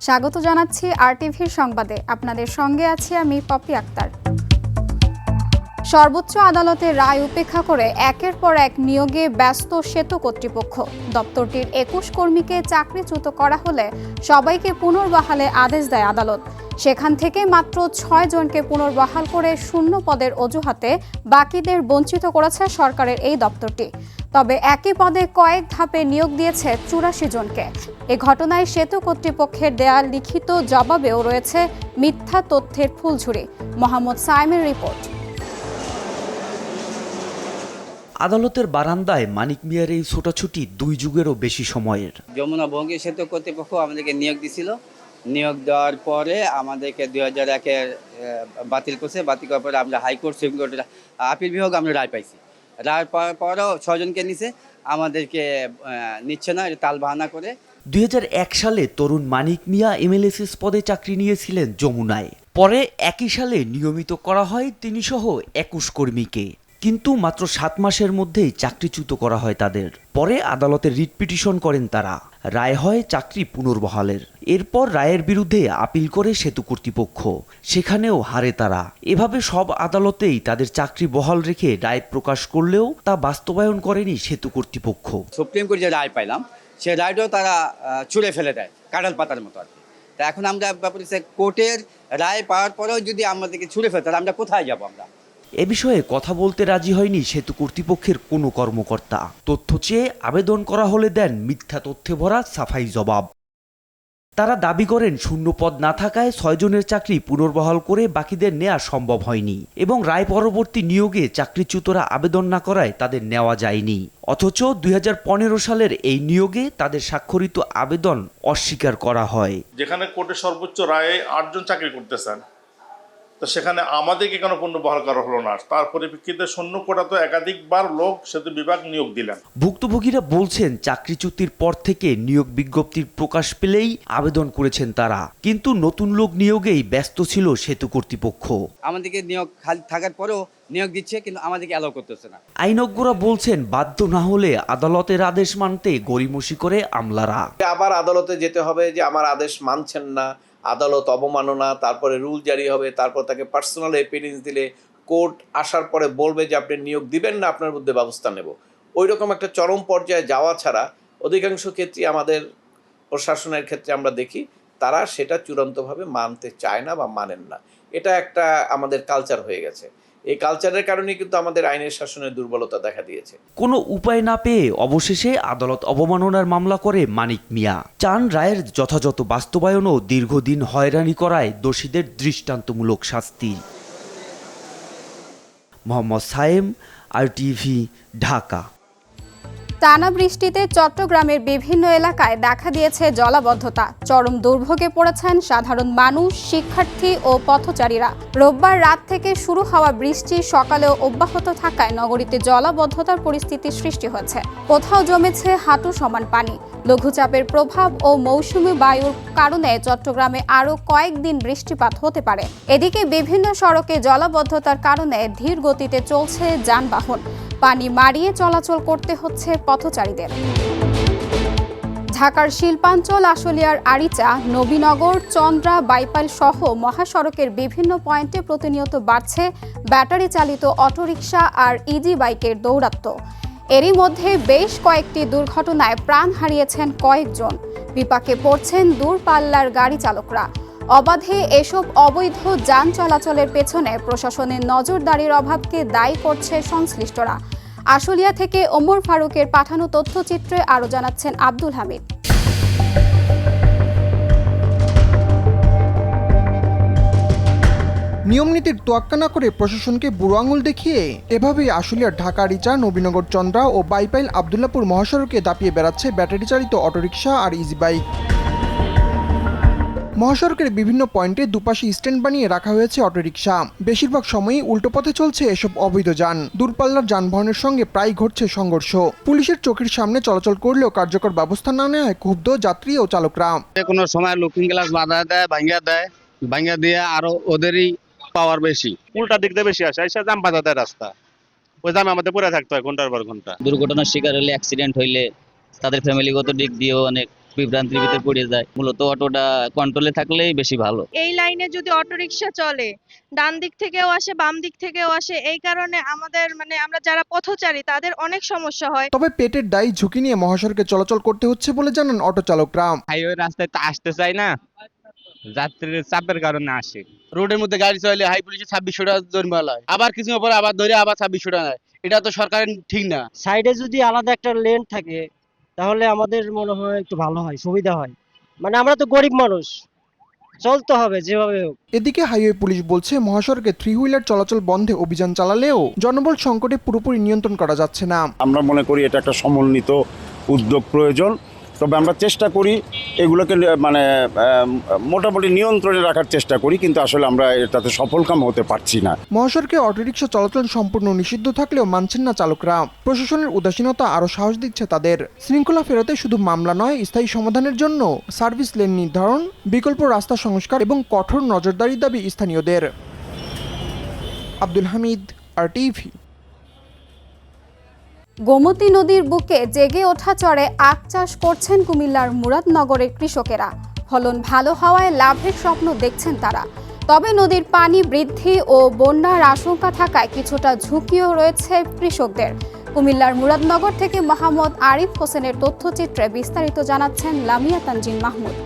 স্বাগত জানাচ্ছি আরটিভির সংবাদে। আপনাদের সঙ্গে আছি আমি পপি আক্তার। সর্বোচ্চ আদালতের রায় উপেক্ষা করে একের পর এক নিয়োগে ব্যস্ত সেতু কর্তৃপক্ষ। দপ্তরটির ২১ কর্মীকে চাকরিচ্যুত করা হলে সবাইকে পুনর্বহালে আদেশ দেয় আদালত। সেখান থেকে মাত্র ৬ জনকে পুনর্বহাল করে শূন্য পদের অজুহাতে বাকিদের বঞ্চিত করেছে সরকারের এই দপ্তরটি। তবে একই পদে কয়েক ধাপে নিয়োগ দিয়েছে ৮৪ জনকে। এ ঘটনায় সেতু কর্তৃপক্ষের দেয়া লিখিত জবাবেও রয়েছে মিথ্যা তথ্যের ফুলঝুরি। মোহাম্মদ সাইমের রিপোর্ট। আদালতের বারান্দায় মানিক মিয়ার এই ছোটাছুটি ২ যুগেরও বেশি সময়ের। যমুনা ভঙ্গি সেতু কর্তৃপক্ষ আমাদেরকে নিয়োগ দিছিল। নিয়োগ দেওয়ার পরে আমাদেরকে ২০০১-এর বাতিল করছে। বাতিল করার পরে আমরা হাইকোর্ট, সুপ্রিম কোর্টের আপিল বিভাগ আমরা রায় পাইছি। রায় পাওয়ার পরেও ৬ জনকে নিছে, আমাদেরকে নিচ্ছে না, তাল বাহানা করে। ২০০১ সালে তরুণ মানিক মিয়া এমএলএসএস পদে চাকরি নিয়েছিলেন যমুনায়। পরে একই সালে নিয়মিত করা হয় তিনি সহ ২১ কর্মীকে, কিন্তু মাত্র ৭ মাসের মধ্যেই চাকরিচ্যুত করা হয় তাদের। পরে আদালতে রিট পিটিশন করেন তারা। রায় হয় চাকরি পুনর্বহালের। এরপর রায়ের বিরুদ্ধে আপিল করে সেতু কর্তৃপক্ষ, সেখানেও হারে তারা। এভাবে সব আদালতেই তাদের চাকরি বহাল রেখে রায় প্রকাশ করলেও তা বাস্তবায়ন করেনি সেতু কর্তৃপক্ষ। সুপ্রিম কোর্ট যে রায় পাইলাম, সে রায়টাও তারা ছুঁড়ে ফেলে দেয়, কাঁঠাল পাতার মতো আর কি। তা এখন আমরা কোর্টের রায় পাওয়ার পরেও যদি আমাদেরকে ছুঁড়ে ফেলে, তাহলে আমরা কোথায় যাব? আমরা এ বিষয়ে কথা বলতে রাজি হয়নি সেতু কর্তৃপক্ষের কোনো কর্মকর্তা। তথ্য চেয়ে আবেদন করা হলে দেন মিথ্যা তথ্যে ভরা সাফাই জবাব। তারা দাবি করেন শূন্য পদ না থাকায় ৬ জনের চাকরি পুনর্বহাল করে বাকিদের নেওয়া সম্ভব হয়নি এবং রায় পরবর্তী নিয়োগে চাকরিচ্যুতরা আবেদন না করায় তাদের নেওয়া যায়নি। অথচ ২০১৫ সালের এই নিয়োগে তাদের স্বাক্ষরিত আবেদন অস্বীকার করা হয়। যেখানে কোর্টের সর্বোচ্চ রায়ে ৮ জন চাকরি করতেছেন, তো সেখানে আমাদেরকে কেন পুনর্বহাল করা হলো না? তার পরিপ্রেক্ষিতে শূন্য কোটা তো একাধিকবার লোক সেতু বিভাগ নিয়োগ দিলেন। ভুক্তভোগীরা বলছেন চাকরিচ্যুতির পর থেকে নিয়োগ বিজ্ঞপ্তির প্রকাশ পেলেই আবেদন করেছেন তারা, কিন্তু নতুন লোক নিয়োগেই ব্যস্ত ছিল সেতু কর্তৃপক্ষ। আমাদেরকে নিয়োগ খালি থাকার পরেও নিয়োগ দিচ্ছে, কিন্তু আমাদেরকে অ্যালাউ করতেছে না। আইনজ্ঞরা বলছেন বাধ্য না হলে আদালতের আদেশ মানতে গড়িমসি করে আমলারা। আবার আদালতে যেতে হবে যে আমার আদেশ মানছেন না, আদালত অবমাননা, তারপরে রুল জারি হবে, তারপর তাকে পার্সোনাল এপিডেন্স দিলে কোর্ট আসার পরে বলবে যে আপনি নিয়োগ দিবেন না, আপনার বিরুদ্ধে ব্যবস্থা নেব। ওই রকম একটা চরম পর্যায়ে যাওয়া ছাড়া অধিকাংশ ক্ষেত্রে আমাদের প্রশাসনের ক্ষেত্রে আমরা দেখি তারা সেটা চূড়ান্তভাবে মানতে চায় না বা মানেন না। এটা একটা আমাদের কালচার হয়ে গেছে। এই কালচারের কারণে কিন্তু আমাদের আইনের শাসনের দুর্বলতা দেখা দিয়েছে। কোনো উপায় না পেয়ে অবশেষে আদালত অবমাননার মামলা করে মানিক মিয়া। চান রায়ের যথাযথ বাস্তবায়ন ও দীর্ঘদিন হয়রানি করায় দোষীদের দৃষ্টান্তমূলক শাস্তি। মোহাম্মদ সাইম, আরটিভি, ঢাকা। টানা বৃষ্টিতে চট্টগ্রামের বিভিন্ন এলাকায় দেখা দিয়েছে জলাবদ্ধতা। চরম দুর্ভোগে পড়েছেন সাধারণ মানুষ, শিক্ষার্থী ও পথচারীরা। রোববার রাত থেকে শুরু হওয়া বৃষ্টি সকালেও অব্যাহত থাকায় নগরীতে জলাবদ্ধতার পরিস্থিতি সৃষ্টি হয়েছে। কোথাও জমেছে হাঁটু সমান পানি। লঘুচাপের প্রভাব ও মৌসুমী বায়ুর কারণে চট্টগ্রামে আরও কয়েকদিন বৃষ্টিপাত হতে পারে। এদিকে বিভিন্ন সড়কে জলাবদ্ধতার কারণে ধীর গতিতে চলছে যানবাহন। পানি মারিয়ে চলাচল করতে হচ্ছে পথচারীদের। ঢাকার শিল্পাঞ্চল, আশুলিয়ার আরিচা, নবীনগর, চন্দ্রা, বাইপাইল সহ মহাসড়কের বিভিন্ন পয়েন্টে প্রতিনিয়ত বাড়ছে ব্যাটারি চালিত অটোরিকশা আর ইজি বাইকের দৌরাত্ম্য। এরই মধ্যে বেশ কয়েকটি দুর্ঘটনায় প্রাণ হারিয়েছেন কয়েকজন। বিপাকে পড়ছেন দূরপাল্লার গাড়ি চালকরা। অবাধে এসব অবৈধ যান চলাচলের পেছনে প্রশাসনের নজরদারির অভাবকে দায়ী করছে সংশ্লিষ্টরা। আশুলিয়া থেকে ওমর ফারুকের পাঠানো তথ্যচিত্রে আরও জানাচ্ছেন আব্দুল হামিদ। নিয়মনীতির তোয়াক্কা না করে প্রশাসনকে বুড়ো আঙুল দেখিয়ে এভাবেই আশুলিয়ার ঢাকা রিচা, নবীনগর, চন্দ্রা ও বাইপাইল আবদুল্লাপুর মহাসড়কে দাপিয়ে বেড়াচ্ছে ব্যাটারি চালিত অটোরিকশা আর ইজি বাইক। মহাসড়কের বিভিন্ন পয়েন্টে দুপাশে স্ট্যান্ড বানিয়ে রাখা হয়েছে অটোরিকশা। বেশিরভাগ সময়ই উল্টো পথে চলছে এসব অবৈধ যান। দূরপাল্লার যানবাহনের সঙ্গে প্রায় ঘটছে সংঘর্ষ। পুলিশের চোখের সামনে চলাচল করলেও কার্যকর ব্যবস্থা না নেওয়ায় ক্ষুব্ধ যাত্রী ও চালকরা। কোনো সময় লুকিং গ্লাস বাধা দেয়, ভাঙ্গা দিয়ে আরো ওদেরই পাওয়ার বেশি। উল্টা দিক দিয়ে বেশি আসে, এসে জাম বাধা দেয় রাস্তা। ওই জামে আমাদের পরে থাকতে হয় ঘন্টার পর ঘন্টা। দুর্ঘটনার শিকার হলে, অ্যাক্সিডেন্ট হইলে তাদের ফ্যামিলিগত দিক দিয়েও অনেক বিভ্রান্তির ভিতরে পড়ে যায়। মূলত অটোটা কন্ট্রোলে থাকলেই বেশি ভালো। এই লাইনে যদি অটোরিকশা চলে, ডান দিক থেকেও আসে বাম দিক থেকেও আসে, এই কারণে আমাদের আমরা যারা পথচারী তাদের অনেক সমস্যা হয়। তবে পেটের দায় ঝুঁকি নিয়ে মহাসড়কে চলাচল করতে হচ্ছে বলে জানান অটো চালকরা। হাইওয়ে রাস্তায় তো আসতে চাই না, যাত্রীর চাপের কারণে আসে। রোডের মধ্যে গাড়ি চলে হাই পুলিশে 2600 টাকা জরিমানা হয়, আবার কিছু পরে আবার ধরে আবার 2600 টাকা নেয়। এটা তো সরকারের ঠিক না। সাইডে যদি আলাদা একটা লেন থাকে তাহলে আমাদের মনে হয় একটু ভালো হয়, সুবিধা হয়। আমরা তো গরিব মানুষ, চলতে হবে যেভাবে হোক। এদিকে হাইওয়ে পুলিশ বলছে মহাসড়কে 3 হুইলার চলাচল বন্ধে অভিযান চালালেও জনবল সংকটে পুরোপুরি নিয়ন্ত্রণ করা যাচ্ছে না। আমরা মনে করি এটা একটা সমন্বিত উদ্যোগ প্রয়োজন। তবে আমরা চেষ্টা করি এগুলোকে মোটামুটি নিয়ন্ত্রণে রাখার চেষ্টা করি, কিন্তু আসলে আমরা এটাতে সফলকাম হতে পারছি না। মহাসড়কে অটোরিকশা চলাচল সম্পূর্ণ নিষিদ্ধ থাকলেও মানছেন না চালকরা। প্রশাসনের উদাসীনতা আরও সাহস দিচ্ছে তাদের। শৃঙ্খলা ফেরাতে শুধু মামলা নয়, স্থায়ী সমাধানের জন্য সার্ভিস লেন নির্ধারণ, বিকল্প রাস্তা সংস্কার এবং কঠোর নজরদারির দাবি স্থানীয়দের। আব্দুল হামিদ, RTV। গোমতী নদীর বুকে জেগে ওঠা চরে আখ চাষ করছেন কুমিল্লার মুরাদনগরের কৃষকেরা। ফলন ভালো হওয়ায় লাভের স্বপ্ন দেখছেন তারা। তবে নদীর পানি বৃদ্ধি ও বন্যার আশঙ্কা থাকায় কিছুটা ঝুঁকিও রয়েছে কৃষকদের। কুমিল্লার মুরাদনগর থেকে মোহাম্মদ আরিফ হোসেনের তথ্যচিত্রে বিস্তারিত জানাচ্ছেন লামিয়া তানজিন মাহমুদ।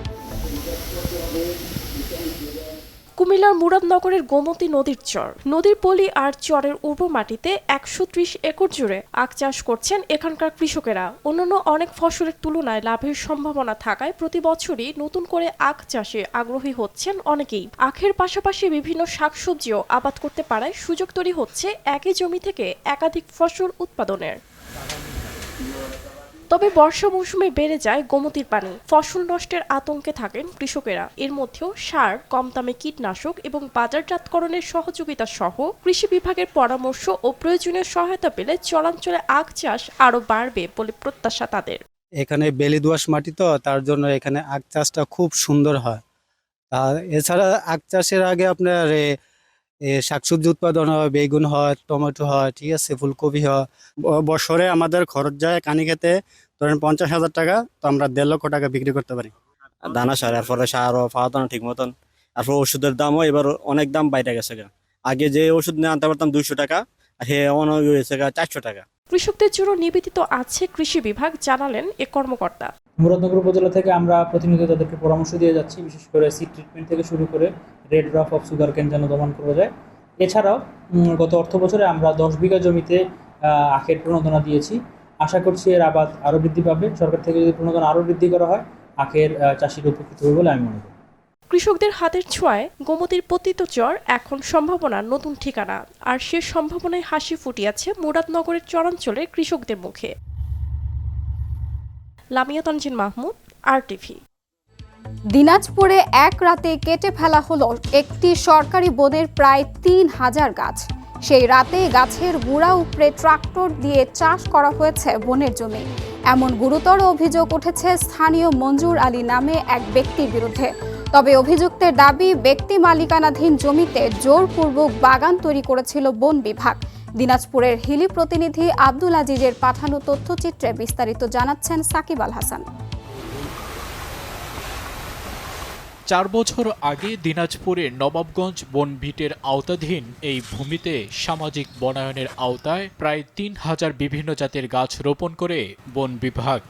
কুমিল্লার মুরাদনগরের গোমতী নদীর চর, নদীর পলি আর চরের উর্বর মাটিতে 130 একর জুড়ে আখ চাষ করছেন এখানকার কৃষকেরা। অন্যান্য অনেক ফসলের তুলনায় লাভের সম্ভাবনা থাকায় প্রতি বছরই নতুন করে আখ চাষে আগ্রহী হচ্ছেন অনেকেই। আখের পাশাপাশি বিভিন্ন শাকসবজিও আবাদ করতে পারায় সুযোগ তৈরি হচ্ছে একই জমি থেকে একাধিক ফসল উৎপাদনের। তবে বর্ষা মৌসুমে বেড়ে যায় গোমতীর পানি, ফসল নষ্টের আতঙ্কে থাকেন কৃষকেরা। এর মধ্যেও সার, কম দামে কীটনাশক এবং বাজারজাতকরণের সহযোগিতা সহ কৃষি বিভাগের পরামর্শ ও প্রয়োজনীয় সহায়তা পেলে চরাঞ্চলে আখ চাষ আরও বাড়বে বলে প্রত্যাশা তাদের। এখানে বেলে দোআঁশ মাটি, তো তার জন্য এখানে আখ চাষটা খুব সুন্দর হয়। আর এছাড়া আখ চাষের আগে আপনার শাকসবজি উৎপাদন হয়, বেগুন হয়, টমেটো হয়, ঠিক আছে, ফুলকপি হয়। বছরে আমাদের খরচ যায় কানি খেতে ধরেন 50,000 টাকা, তো আমরা 1.5 লক্ষ টাকা বিক্রি করতে পারি। দানা সার, এরপরে সারও পাওয়া না ঠিক মতন, তারপর ওষুধের দামও এবার অনেক দাম বাইরে গেছে। আগে যে ওষুধ নিয়ে আনতে পারতাম 200 টাকা, আর হে অনেক হয়েছে 400 টাকা। কৃষকদের জন্য নিবেদিত আছে কৃষি বিভাগ, জানালেন এ কর্মকর্তা। মুরাদনগর উপজেলা থেকে আমরা প্রতিনিয়ত তাদেরকে পরামর্শ দিয়ে যাচ্ছি, বিশেষ করে সিড ট্রিটমেন্ট থেকে শুরু করে রেড ড্রাফট অফ সুগার কেন যেন দমন করা যায়। এছাড়াও গত অর্থ বছরে আমরা 10 বিঘা জমিতে আখের প্রণোদনা দিয়েছি। আশা করছি এর আবাদ আরও বৃদ্ধি পাবে। সরকার থেকে যদি প্রণোদনা আরও বৃদ্ধি করা হয়, আখের চাষিরা উপকৃত হবে বলে আমি মনে করি। কৃষকদের হাতের ছোঁয়ায় গোমতীর পতিত চর এখন সম্ভাবনার নতুন ঠিকানা, আর সে সম্ভাবনায় হাসি ফুটিয়েছে মুরাদনগরের চরাঞ্চলের কৃষকদের মুখে। লামিয়া তানজিন মাহমুদ, RTV। দিনাজপুরে এক রাতে কেটে ফেলা হলো একটি সরকারি বনের প্রায় 3000 গাছ। সেই রাতে গাছের গুড়া উপড়ে ট্রাক্টর দিয়ে চাষ করা হয়েছে বনের জমি। এমন গুরুতর অভিযোগ উঠেছে স্থানীয় মঞ্জুর আলী নামে এক ব্যক্তির বিরুদ্ধে। তবে অভিযুক্তের দাবি, ব্যক্তি মালিকানাধীন জমিতে জোরপূর্বক বাগান তৈরি করেছিল বন বিভাগ। দিনাজপুরের হিলি প্রতিনিধি আব্দুল আজিজের পাঠানো তথ্যচিত্রে বিস্তারিত জানাচ্ছেন সাকিব আল হাসান। 4 বছর আগে দিনাজপুরের নবাবগঞ্জ বনভিটের আওতাধীন এই ভূমিতে সামাজিক বনায়নের আওতায় প্রায় 3000 বিভিন্ন জাতের গাছ রোপণ করে বন বিভাগ।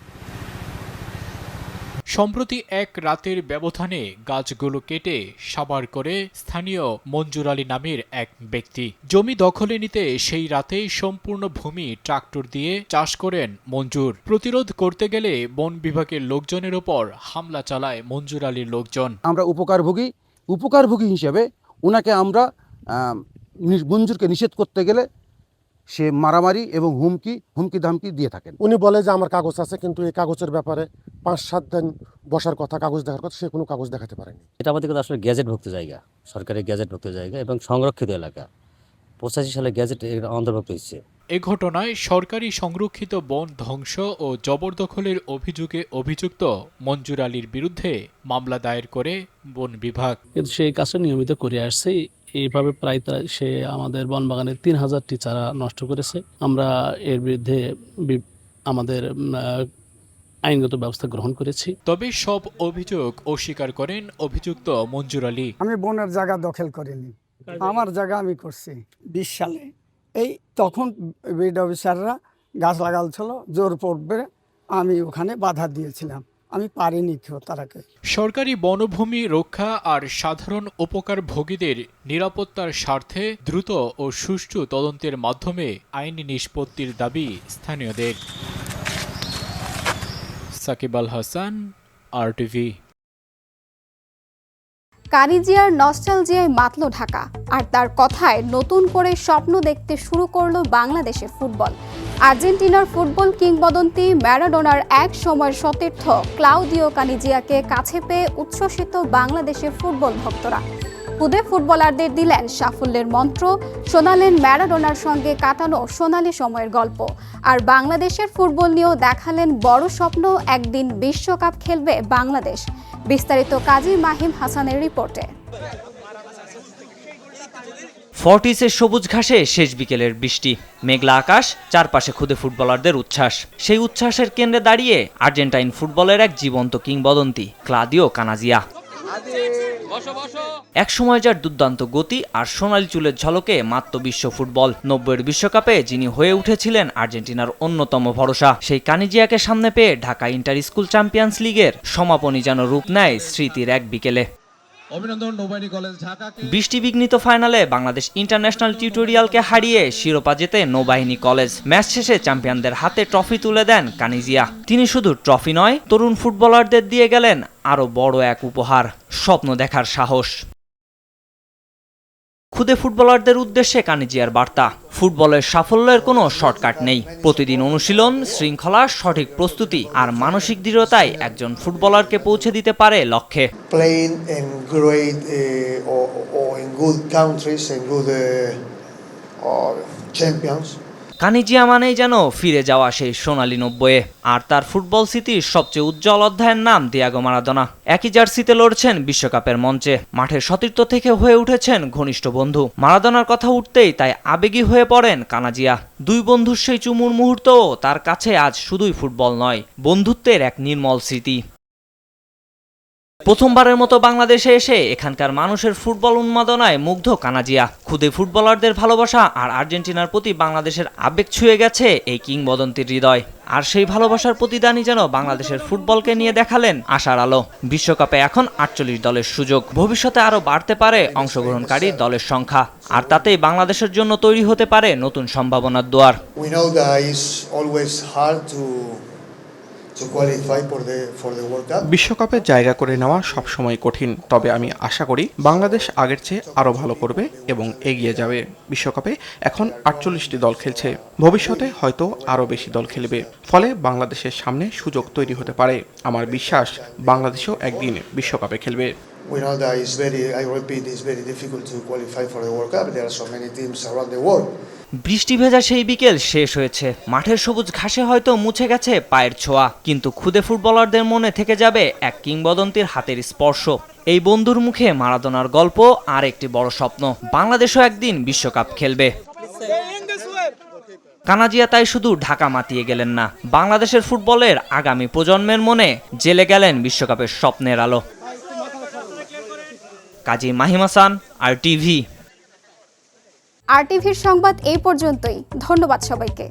সম্প্রতি এক রাতের ব্যবধানে গাছগুলো কেটে সাবার করে স্থানীয় মঞ্জুর আলী নামের এক ব্যক্তি। জমি দখলে নিতে সেই রাতে সম্পূর্ণ ভূমি ট্রাক্টর দিয়ে চাষ করেন মঞ্জুর। প্রতিরোধ করতে গেলে বন বিভাগের লোকজনের ওপর হামলা চালায় মঞ্জুর আলীর লোকজন। আমরা উপকারভোগী হিসেবে ওনাকে আমরা মঞ্জুরকে নিষেধ করতে গেলে সে মারামারি এবং হুমকি ধামকি দিয়ে থাকেন। উনি বলে যে আমার কাগজ আছে, কিন্তু এই কাগজের ব্যাপারে 5-7 দিন বসার কথা, কাগজ দেখার কথা, সে কোনো কাগজ দেখাতে পারেনি। এটা আমাদের কিন্তু আসলে গ্যাজেটভুক্ত জায়গা, সরকারি গ্যাজেটভুক্ত জায়গা এবং সংরক্ষিত এলাকা। 85 সালে গ্যাজেট অন্তর্ভুক্ত হচ্ছে। এ ঘটনায় সরকারি সংরক্ষিত বন ধ্বংস ও জবরদখলের অভিযোগে অভিযুক্ত মঞ্জুর আলীর বিরুদ্ধে মামলা দায়ের করে বন বিভাগ। কিন্তু সেই কাজটা নিয়মিত করে আসছে। এইভাবে প্রায় সে আমাদের বনবাগানের 3000টি চারা নষ্ট করেছে। আমরা এর বিরুদ্ধে আমাদের আইনগত ব্যবস্থা গ্রহণ করেছি। তবে সব অভিযোগ অস্বীকার করেন অভিযুক্ত মঞ্জুর আলী। আমি বোনের জায়গা দখল করিনি, আমার জায়গা আমি করছি 20 সালে। এই তখন বিড অফিসাররা গাছ লাগালছিল, জোর পড়বে, আমি ওখানে বাধা দিয়েছিলাম, আমি পারিনি কেউ তারাকে। সরকারি বনভূমি রক্ষা আর সাধারণ উপকারভোগীদের নিরাপত্তার স্বার্থে দ্রুত ও সুষ্ঠু তদন্তের মাধ্যমে আইনি নিষ্পত্তির দাবি স্থানীয়দের। সাকিব আল হাসান, RTV। কানিজিয়ার নস্টালজিয়ায় মাতল ঢাকা, আর তার কথায় নতুন করে স্বপ্ন দেখতে শুরু করলো বাংলাদেশের ফুটবল। আর্জেন্টিনার ফুটবল কিংবদন্তি ম্যারাডোনার এক সময়ের সতীর্থ ক্লাউদিও কানিজিয়াকে কাছে পেয়ে উচ্ছ্বসিত বাংলাদেশের ফুটবল ভক্তরা। খুদে ফুটবলারদের দিলেন সাফল্যের মন্ত্র, শোনালেন ম্যারাডোনার সঙ্গে কাটানো সোনালি সময়ের গল্প, আর বাংলাদেশের ফুটবল নিয়েও দেখালেন বড় স্বপ্ন, একদিন বিশ্বকাপ খেলবে বাংলাদেশ। বিস্তারিত কাজী মাহিম হাসানের রিপোর্টে। ফর্টিসের সবুজ ঘাসে শেষ বিকেলের বৃষ্টি, মেঘলা আকাশ, চারপাশে খুদে ফুটবলারদের উচ্ছ্বাস। সেই উচ্ছ্বাসের কেন্দ্রে দাঁড়িয়ে আর্জেন্টাইন ফুটবলের এক জীবন্ত কিংবদন্তি ক্লাউদিও কানাজিয়া। এক সময় যার দুর্দান্ত গতি আর সোনালী চুলের ঝলকে মাত্র বিশ্ব ফুটবল। 90-এর বিশ্বকাপে যিনি হয়ে উঠেছিলেন আর্জেন্টিনার অন্যতম ভরসা, সেই কানিজিয়াকে সামনে পেয়ে ঢাকা ইন্টার স্কুল চ্যাম্পিয়ন্স লিগের সমাপনী যেন রূপ নেয় স্মৃতির এক বিকেলে। বৃষ্টি বিঘ্নিত ফাইনালে বাংলাদেশ ইন্টারন্যাশনাল টিউটোরিয়ালকে হারিয়ে শিরোপা জেতে নৌবাহিনী কলেজ। ম্যাচ শেষে চ্যাম্পিয়নদের হাতে ট্রফি তুলে দেন কানিজিয়া। তিনি শুধু ট্রফি নয়, তরুণ ফুটবলারদের দিয়ে গেলেন আরও বড় এক উপহার, স্বপ্ন দেখার সাহস। খুদে ফুটবলারদের উদ্দেশ্যে কানিজিয়ার বার্তা, ফুটবলের সাফল্যের কোনো শর্টকাট নেই। প্রতিদিন অনুশীলন, শৃঙ্খলা, সঠিক প্রস্তুতি আর মানসিক দৃঢ়তাই একজন ফুটবলারকে পৌঁছে দিতে পারে লক্ষ্যে। Playing in great or in good countries and good champions. কানিজিয়া মানেই যেন ফিরে যাওয়া সেই সোনালী 90-এ, আর তার ফুটবল স্মৃতির সবচেয়ে উজ্জ্বল অধ্যায়ের নাম দিয়াগো মারাদোনা। একই জার্সিতে লড়ছেন বিশ্বকাপের মঞ্চে, মাঠের সতীর্থ থেকে হয়ে উঠেছেন ঘনিষ্ঠ বন্ধু। মারাদোনার কথা উঠতেই তাই আবেগী হয়ে পড়েন কানাজিয়া। দুই বন্ধুর সেই চুমুর মুহূর্তও তার কাছে আজ শুধুই ফুটবল নয়, বন্ধুত্বের এক নির্মল স্মৃতি। প্রথমবারের মতো বাংলাদেশে এসে এখানকার মানুষের ফুটবল উন্মাদনায় মুগ্ধ কানাজিয়া। খুদে ফুটবলারদের ভালোবাসা আর আর্জেন্টিনার প্রতি বাংলাদেশের আবেগ ছুঁয়ে গেছে এই কিংবদন্তির হৃদয়। আর সেই ভালোবাসার প্রতিদানই যেন বাংলাদেশের ফুটবলকে নিয়ে দেখালেন আশার আলো। বিশ্বকাপে এখন 48 দলের সুযোগ, ভবিষ্যতে আরও বাড়তে পারে অংশগ্রহণকারী দলের সংখ্যা, আর তাতেই বাংলাদেশের জন্য তৈরি হতে পারে নতুন সম্ভাবনার দুয়ার। We know that it's always hard to qualify for the World Cup. বিশ্বকাপে জায়গা করে নেওয়া সবসময় কঠিন, তবে আমি আশা করি বাংলাদেশ আগের চেয়ে আরও ভালো করবে এবং এগিয়ে যাবে। বিশ্বকাপে এখন 48টি দল খেলছে, ভবিষ্যতে হয়তো আরও বেশি দল খেলবে, ফলে বাংলাদেশের সামনে সুযোগ তৈরি হতে পারে। আমার বিশ্বাস বাংলাদেশও একদিন বিশ্বকাপে খেলবে। We know that I repeat, it's very difficult to qualify for the World Cup. There are so many teams around the world. বৃষ্টি ভেজা সেই বিকেল শেষ হয়েছে, মাঠের সবুজ ঘাসে হয়তো মুছে গেছে পায়ের ছোঁয়া, কিন্তু খুদে ফুটবলারদের মনে থেকে যাবে এক কিংবদন্তির হাতের স্পর্শ। এই বন্ধুর মুখে মারাদোনার গল্প আর একটি বড় স্বপ্ন, বাংলাদেশও একদিন বিশ্বকাপ খেলবে। কানাজিয়া তাই শুধু ঢাকা মাতিয়ে গেলেন না, বাংলাদেশের ফুটবলের আগামী প্রজন্মের মনে জেলে গেলেন বিশ্বকাপের স্বপ্নের আলো। কাজী মাহিম হাসান, RTV। RTVর সংবাদ এই পর্যন্তই। ধন্যবাদ সবাইকে।